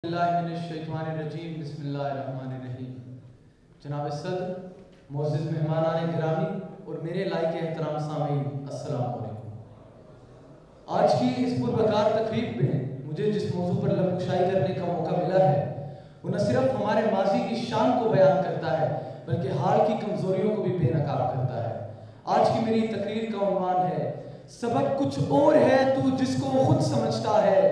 बिस्मिल्लाहिर्रहमानिर्रहीम बिस्मिल्लाहिर्रहमानिर्रहीम। जनाब सदर, मोअज़्ज़िज़ मेहमानान गिरामी और मेरे लायक एहतराम सामीन, अस्सलाम वालेकुम। आज की इस पुरवकार तकरीब में मुझे जिस मौजू पर लबकुशाई करने का मौका मिला है वो न सिर्फ हमारे माजी की शान को बयान करता है बल्कि हाल की कमज़ोरियों को भी बेनकाब करता है। आज की मेरी तकरीर का उन्वान है सबब कुछ और है तू जिसको खुद समझता है,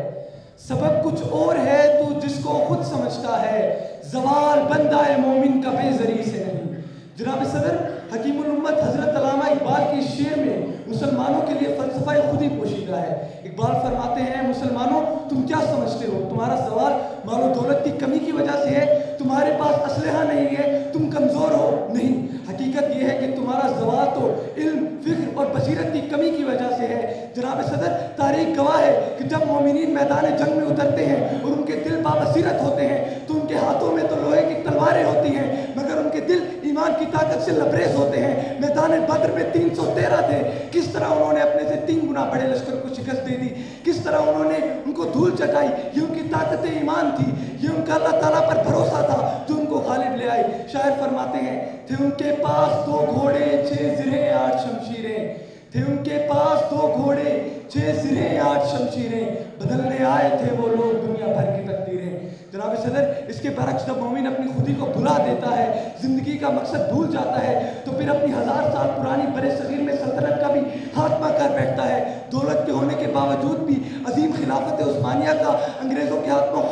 सबब कुछ और है तू जिसको खुद समझता है, ज़वाल बंदा है मोमिन का बेज़री से नहीं। जनाब सदर, हकीमुल उम्मत हज़रत अल्लामा इकबाल के शेर में मुसलमानों के लिए फ़लसफ़ा खुद ही पोशीदा है। इकबाल फरमाते हैं, मुसलमानों तुम क्या समझते हो, तुम्हारा ज़वाल मालो दौलत की कमी की वजह से है, तुम्हारे पास असलहा नहीं है, तुम कमज़ोर हो, नहीं। हकीकत यह है कि तुम्हारा ज़वाल तो इल्म, फ़िक्र और बसीरत की कमी की वजह से है। जनाब सदर, तारीख़ गवाह है कि जब मोमिनीन मैदान जंग में उतरते हैं और उनके दिल बाबसीरत होते हैं तो उनके हाथों में तो लोहे की तलवारें होती हैं मगर उनके दिल ईमान की ताकत से लबरेज होते हैं। मैदान बद्र में 313 थे, किस तरह उन्होंने अपने से 3 गुना बड़े लश्कर को शिकस्त दे दी, किस तरह उन्होंने उनको धूल चटाई। ये उनकी ताकत ईमान थी, ये उनका अल्लाह ताला पर भरोसा था जो उनको गालिब ले आई। शायर फरमाते हैं, थे उनके पास 2 घोड़े 6 ज़िरें 8 शमशीरें, थे उनके पास 2 घोड़े 6 ज़िरें 8 शमशीरें, बदलने आए थे वो लोग दुनिया भर की तकदीरें। जनाब सदर, इसके बरक्स जब मोमिन अपनी खुदी को भुला देता है, ज़िंदगी का मकसद भूल जाता है तो फिर अपनी 1000 साल पुरानी बड़े सगीर में सल्तनत का भी खात्मा कर बैठता है। दौलत के होने के बावजूद भी अजीम खिलाफत उस्मानिया का अंग्रेज़ों के हाथ में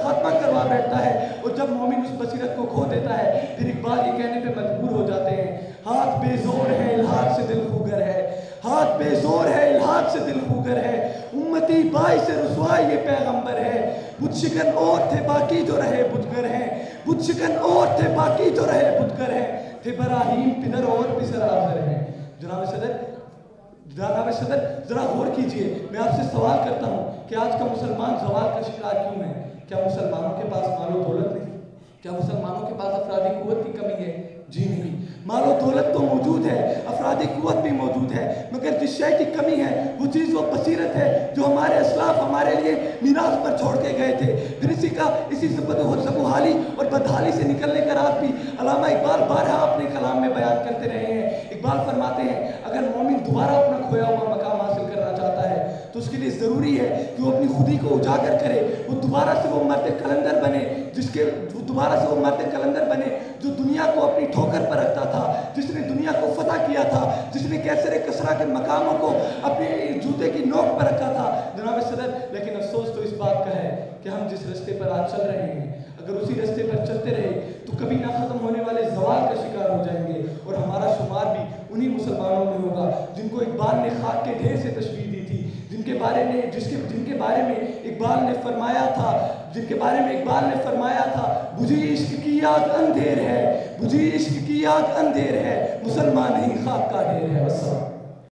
खात्मा करवा बैठता है। और जब मोमिन उस बसीरत को खो देता है फिर इकबाल ये कहने पर मजबूर हो जाते हैं, हाथ बेजोर है इल्हाद से दिल खूगर है, हाथ बेजोर है इल्हाद से दिल खूगर है, उम्मती बाई से रुसवाई ये पैगंबर है, बुतशिकन और थे बाकी जो रहे बुतगर हैं, बुतशिकन और थे बाकी जो रहे बुतगर हैं, थे बराहीम पिदर और पिसर आज़र हैं। जनाब सदर, जरा गौर कीजिए, मैं आपसे सवाल करता हूँ कि आज का मुसलमान ज़वाल का शिकार क्यों है? क्या मुसलमानों के पास मालो दौलत नहीं? क्या मुसलमानों के पास अफरादी कुव्वत की कमी है? जी नहीं, मालो दौलत तो मौजूद है, अफरादी कुव्वत भी मौजूद है, मगर जिस शय की कमी है वो चीज़ वो बसीरत है जो हमारे असलाफ हमारे लिए मीरास पर छोड़ के गए थे। फिर इसी सबुहाली और बदहाली से निकलने का राज भी अल्लामा इकबाल बारहा अपने कलाम में बयान करते रहे हैं। इकबाल फरमाते हैं, अगर मोमिन दोबारा अपना खोया हुआ मकाम हासिल करना चाहता है तो उसके लिए ज़रूरी है कि वो अपनी खुदी को उजागर करे, वो दोबारा से वो मर्द कलंदर बने जो दुनिया को अपनी ठोकर पर रखता था, जिसने दुनिया को फतह किया था, जिसने कैसर कसरा के मकामों को अपने जूते की नोक पर रखा था। जनाब सदर, लेकिन अफसोस तो इस बात का है कि हम जिस रास्ते पर आज चल रहे हैं अगर उसी रास्ते पर चलते रहे तो कभी ना ख़त्म होने वाले ज़वाल का शिकार हो जाएंगे और हमारा शुमार भी उन्हीं मुसलमानों में होगा जिनको इकबाल ने खाक के ढेर से तशबीह दी थी, जिनके बारे में इकबाल ने फरमाया था बुझी इश्क की आग अंधेर है, बुझी इश्क की आग अंधेर है, मुसलमान ही खाक का ढेर है।